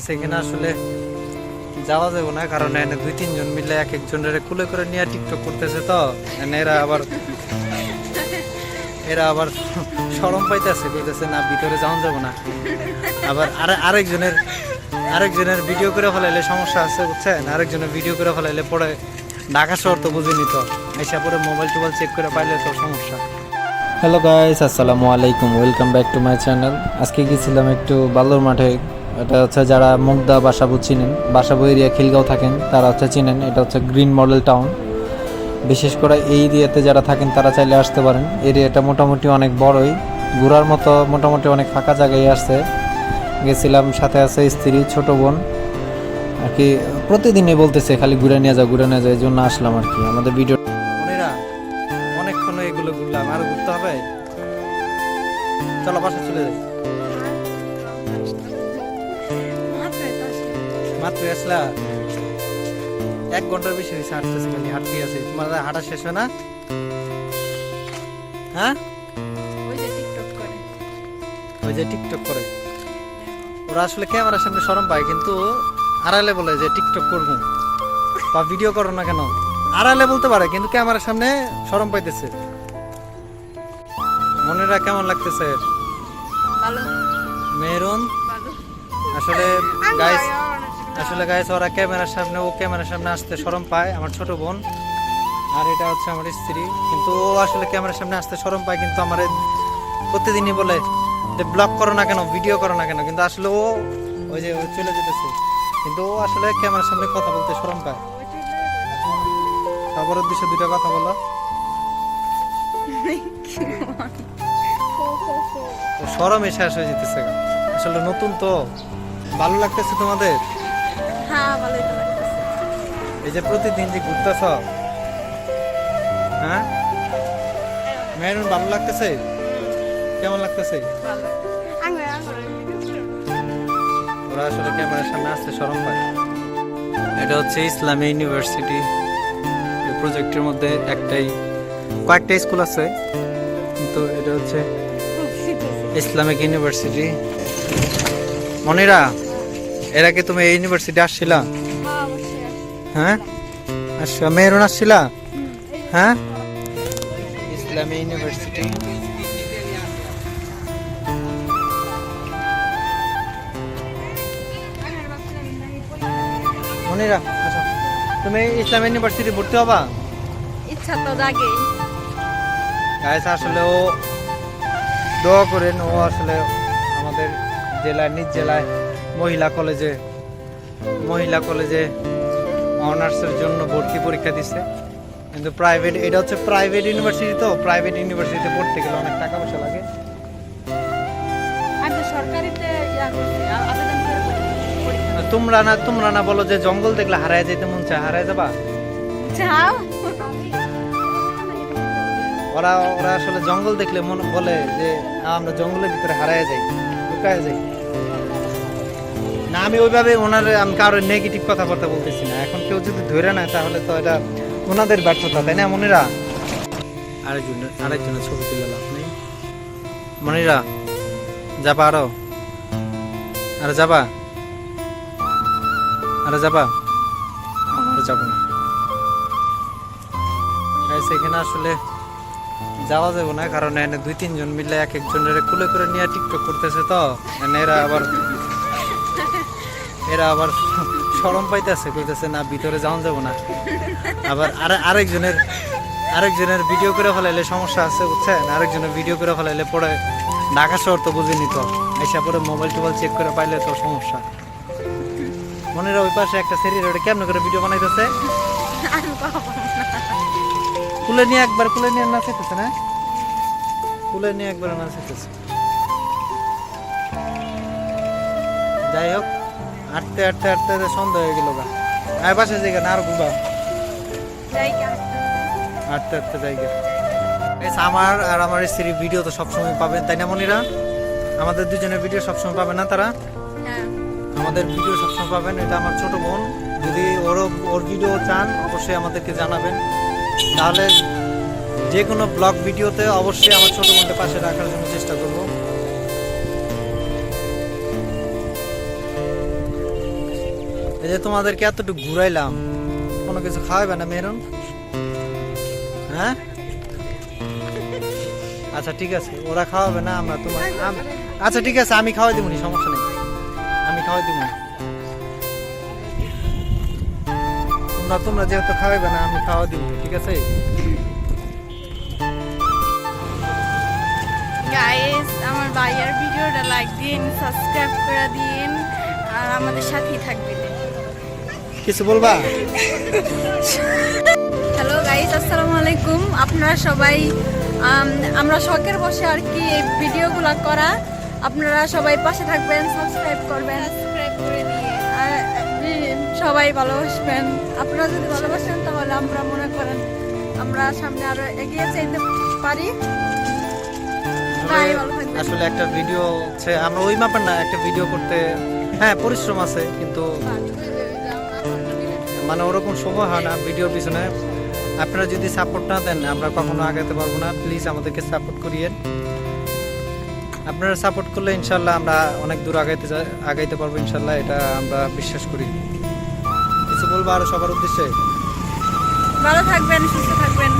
সেখানে আসলে যাওয়া যাবে না, কারণ এনে 2-3 জন মিলে এক একজনের কুলে করে নিয়ে টিকটক করতেছে, তো এরা আবার শরম পাইতেছে, কইতেছে না ভিতরে যাওয়া যাবো না। আবার আরেকজনের ভিডিও করে ফেলাইলে সমস্যা আছে, বুঝছেন? আরেকজনের ভিডিও করে ফেলাইলে পরে ঢাকা শহর তো বুঝিনি, তো এসে পরে মোবাইল টোবাইল চেক করে পাইলে তো সমস্যা। হ্যালো গাইস, আসসালামু আলাইকুম, welcome back to my channel. আজকে গেছিলাম একটু বালুর মাঠে। এটা হচ্ছে যারা মুগদা বাসাবো চিনেন, বাসাবো এরিয়া খিলগাঁও থাকেন তারা হচ্ছে চিনেন। এটা হচ্ছে গ্রিন মডেল টাউন। বিশেষ করে এই এরিয়াতে যারা থাকেন তারা চাইলে আসতে পারেন। এরিয়াটা মোটামুটি অনেক বড়ই, ঘোরার মতো মোটামুটি অনেক ফাঁকা জায়গায় আসছে। গেছিলাম, সাথে আছে স্ত্রী, ছোট বোন। আর কি প্রতিদিনই বলতেছে খালি ঘুরে নিয়ে যাও, এই জন্য আসলাম আর কি। আমাদের ভিডিও অনেকক্ষণ এগুলো ঘুরলাম, আরো ঘুরতে হবে। চলো বাসা চলে যাই। মাত্র আসলা, 1 ঘন্টার বেশি হয়েছে হাঁটতেছে, খালি হাঁটতেই আছে। তোমার হাঁটা শেষ হয় না? হ্যাঁ, ওই যে টিকটক করে ওরা আসলে ক্যামেরার সামনে শরম পায়, কিন্তু আড়ালে বলে যে টিকটক করবো বা ভিডিও করো না কেন। আড়ালে বলতে পারে, কিন্তু ক্যামেরার সামনে শরম পাইতেছে। মনেরা কেমন লাগতেছে? মেরুন আসলে গাইস ওরা ক্যামেরার সামনে, ও ক্যামেরার সামনে আসতে শরম পায়, আমার ছোট বোন। আর এটা হচ্ছে আমার স্ত্রী, কিন্তু ও আসলে ক্যামেরার সামনে আসতে শরম পায়, কিন্তু আমার প্রতিদিনই বলে যে ব্লগ করো না কেন, ভিডিও করো না কেন। কিন্তু আসলে ও ওই যে চলে যেতেছে, কিন্তু ও আসলে ক্যামেরার সামনে কথা বলতে শরম পায়। তারপর উদ্দেশ্যে 2টা কথা বলো। শরমে শেষ হয়ে যেতেছে। আসলে নতুন তো, ভালো লাগতেছে তোমাদের? হ্যাঁ, ভালোই তো লাগতেছে। এই যে প্রতিদিন যে ঘুরতেছ, হ্যাঁ মেরুন, ভালো লাগতেছে? কেমন লাগতেছে? ওরা আসলে ক্যামেরার সামনে আসতে শরম পায়। এটা হচ্ছে ইসলামী ইউনিভার্সিটি। এই প্রজেক্টের মধ্যে কয়েকটা স্কুল আছে, কিন্তু এটা হচ্ছে ইসলামিক ইউনিভার্সিটি। মনিরা, এর আগে তুমি এই ইউনিভার্সিটি আসছিলা? হ্যাঁ, আচ্ছা, মেরুন আসছিলা? হ্যাঁ, ইসলামী ইউনিভার্সিটি। মনিরা, আচ্ছা, তুমি ইসলামী ইউনিভার্সিটি ভর্তি হবা? ইচ্ছা তো জাগেই। গাইস আসলে ও দোয়া করেন, ও আসলে আমাদের জেলায়, নিজ জেলায় মহিলা কলেজে অনার্সের জন্য ভর্তি পরীক্ষা দিচ্ছে। কিন্তু প্রাইভেট, এটা হচ্ছে প্রাইভেট ইউনিভার্সিটি, তো প্রাইভেট ইউনিভার্সিটিতে পড়তে গেলে অনেক টাকা পয়সা লাগে। আর সরকারিতে আবেদন করে পরীক্ষা। তোমরা না বলো যে জঙ্গল দেখলে হারায় যেতে মন চায়, হারায় যাবা? যাও। ওরা আসলে জঙ্গল দেখলে মন বলে যে আমরা জঙ্গলের ভিতরে হারায় যাই, লুকায় যাই। না, আমি ওইভাবে আমি কারোর নেগেটিভ কথাবার্তা বলতেছি না। এখন কেউ যদি ধরে নেয় তাহলে তো এটা ওনাদের ব্যর্থতা, তাই না মনিরা? আরেকজনের ছবি তুলে লাভ নেই। মনিরা, যাবা? আরো যাবা? যাবো না। সেখানে আসলে যাওয়া যাবে না, কারণ এনে 2-3 জন মিলে এক একজনের কুলে করে নিয়ে টিকটক করতেছে, তো এরা আবার শরম পাইতেছে, কইতেছে না ভিতরে যাওয়া যাবো না। আবার আরেকজনের ভিডিও করে ফেলাইলে সমস্যা আছে, বুঝছেন? আরেকজনের ভিডিও করে ফেলাইলে পরে ঢাকা শহর তো বুঝিনি, তো এসে পরে মোবাইল টোবাইল চেক করে পাইলে তো সমস্যা। মনেরা ওই পাশে একটা সেরির ওটা কেমন করে ভিডিও বানাইতেছে, কুলে নিয়ে নাচাইতেছে না, কুলে নিয়ে একবার নাচাইতেছে। যাই হোক, হাঁটতে সন্ধ্যা হয়ে গেল গা। পাশে জায়গা না, আর ঘুরবা হাঁটতে জায়গা। আমার আর আমার স্ত্রীর ভিডিও তো সবসময় পাবেন, তাই না মনিরা? আমাদের দুজনের ভিডিও সবসময় পাবেন না তারা? আমাদের ভিডিও সবসময় পাবেন। এটা আমার ছোট বোন, যদি ওর ভিডিও চান অবশ্যই আমাদেরকে জানাবেন, তাহলে যে কোনো ব্লগ ভিডিওতে অবশ্যই আমার ছোট বোনকে পাশে রাখার জন্য চেষ্টা করব। এই যে তোমাদেরকে এতটুকু ঘুরাইলাম, কোনো কিছু খাওয়াবে না মেহরুন? হ্যাঁ আচ্ছা ঠিক আছে, ওরা খাওয়াবে না, আমরা তোমার আচ্ছা ঠিক আছে, আমি খাওয়াই দিবনি, সমস্যা নেই, আমি খাওয়াই দিব। তোমরা যেহেতু খাওয়াবে না, আমি খাওয়া দিব, ঠিক আছে? গাইস, আমার ভাইয়ার ভিডিওটা লাইক দিন, সাবস্ক্রাইব করে দিন আর আমাদের সাথেই থাকবেন। কিছু বলবা? হ্যালো গাইস, আসসালামু আলাইকুম। আপনারা সবাই আমরা শখের বসে আর কি এই ভিডিওগুলো করা, আপনারা সবাই পাশে থাকবেন, সাবস্ক্রাইব করবেন, সাবস্ক্রাইব করে দিয়ে আর সবাই ভালোবাসবেন। আপনারা যদি ভালোবাসেন তাহলে আমরা মনে করেন আমরা সামনে আরো এগিয়ে যেতে পারি। ভাই ভালো থাকবেন। আসলে একটা ভিডিও হচ্ছে, আমরা ওই মাপের না, একটা ভিডিও করতে হ্যাঁ পরিশ্রম আছে, কিন্তু মানে ওরকম সময় হয় না ভিডিওর পিছনে। আপনারা যদি সাপোর্ট না দেন আমরা কখনো আগাতে পারবো না। প্লিজ আমাদেরকে সাপোর্ট করিয়েন। আপনারা সাপোর্ট করলে ইনশাল্লাহ আমরা অনেক দূর আগাইতে পারবো ইনশাল্লাহ, এটা আমরা বিশ্বাস করি। কিছু বলবো আরো সবার উদ্দেশ্যে? ভালো থাকবেন, সুস্থ থাকবেন।